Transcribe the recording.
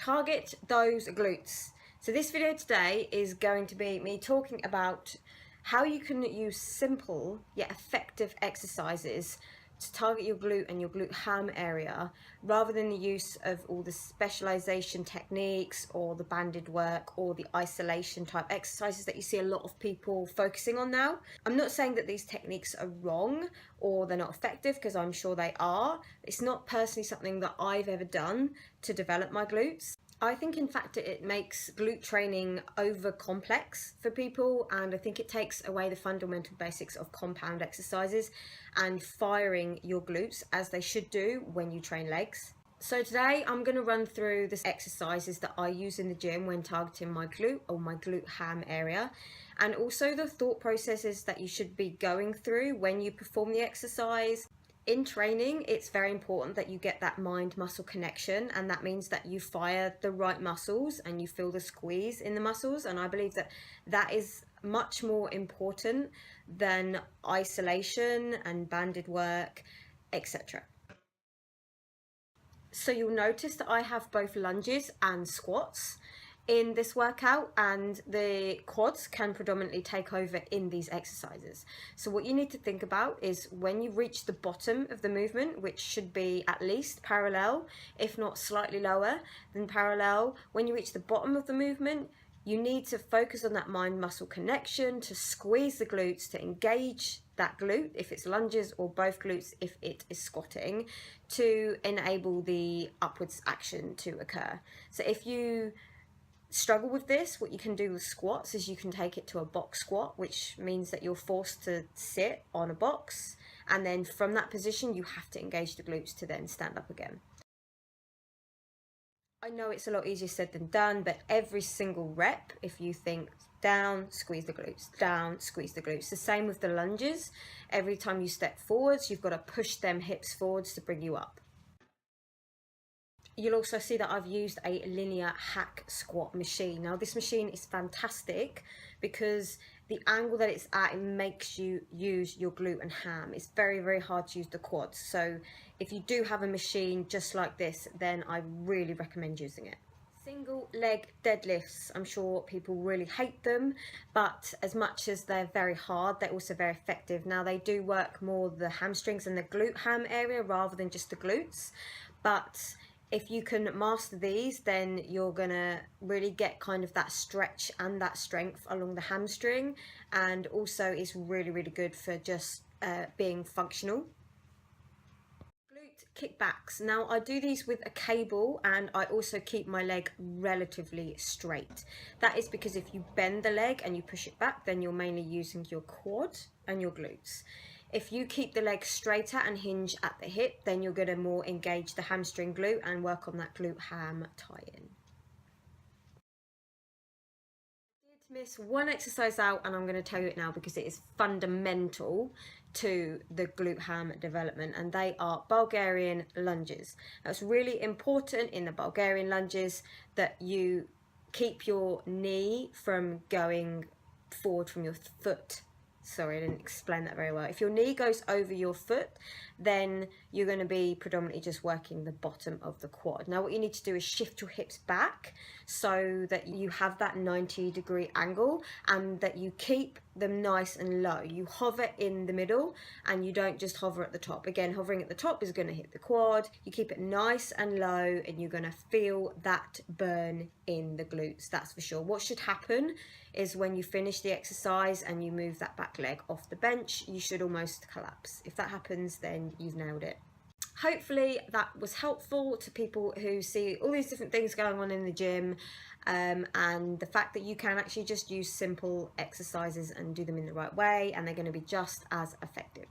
target those glutes. So this video today is going to be me talking about how you can use simple yet effective exercises to target your glute and your glute ham area, rather than the use of all the specialization techniques or the banded work or the isolation type exercises that you see a lot of people focusing on now. I'm not saying that these techniques are wrong or they're not effective, because I'm sure they are. It's not personally something that I've ever done to develop my glutes. I think in fact it makes glute training over complex for people, and I think it takes away the fundamental basics of compound exercises and firing your glutes as they should do when you train legs. So today I'm going to run through the exercises that I use in the gym when targeting my glute or my glute ham area, and also the thought processes that you should be going through when you perform the exercise. In training, it's very important that you get that mind-muscle connection, and that means that you fire the right muscles and you feel the squeeze in the muscles, and I believe that that is much more important than isolation and banded work, etc. So you'll notice that I have both lunges and squats in this workout, and the quads can predominantly take over in these exercises. So what you need to think about is when you reach the bottom of the movement, which should be at least parallel, if not slightly lower than parallel, when you reach the bottom of the movement, you need to focus on that mind-muscle connection to squeeze the glutes, to engage that glute if it's lunges, or both glutes if it is squatting, to enable the upwards action to occur. So if you struggle with this, what you can do with squats is you can take it to a box squat, which means that you're forced to sit on a box, and then from that position you have to engage the glutes to then stand up again. I know it's a lot easier said than done, but every single rep, if you think down, squeeze the glutes, down, squeeze the glutes. The same with the lunges. Every time you step forwards, you've got to push them hips forwards to bring you up. You'll also see that I've used a linear hack squat machine. Now this machine is fantastic because the angle that it's at, it makes you use your glute and ham. It's very, very hard to use the quads. So if you do have a machine just like this, then I really recommend using it. Single leg deadlifts, I'm sure people really hate them, but as much as they're very hard, they're also very effective. Now they do work more the hamstrings and the glute ham area rather than just the glutes, but if you can master these, then you're gonna really get kind of that stretch and that strength along the hamstring, and also it's really, really good for just being functional. Glute kickbacks. Now I do these with a cable, and I also keep my leg relatively straight. That is because if you bend the leg and you push it back, then you're mainly using your quad and your glutes. If you keep the leg straighter and hinge at the hip, then you're going to more engage the hamstring glute and work on that glute ham tie-in. I did miss one exercise out, and I'm going to tell you it now because it is fundamental to the glute ham development, and they are Bulgarian lunges. Now, it's really important in the Bulgarian lunges that you keep your knee from going forward from your foot. Sorry, I didn't explain that very well. If your knee goes over your foot, then you're going to be predominantly just working the bottom of the quad. Now what you need to do is shift your hips back so that you have that 90-degree angle, and that you keep them nice and low. You hover in the middle and you don't just hover at the top. Again, hovering at the top is going to hit the quad. You keep it nice and low and you're going to feel that burn in the glutes, that's for sure. What should happen is when you finish the exercise and you move that back leg off the bench, you should almost collapse. If that happens, then you've nailed it. Hopefully that was helpful to people who see all these different things going on in the gym, and the fact that you can actually just use simple exercises and do them in the right way, and they're going to be just as effective.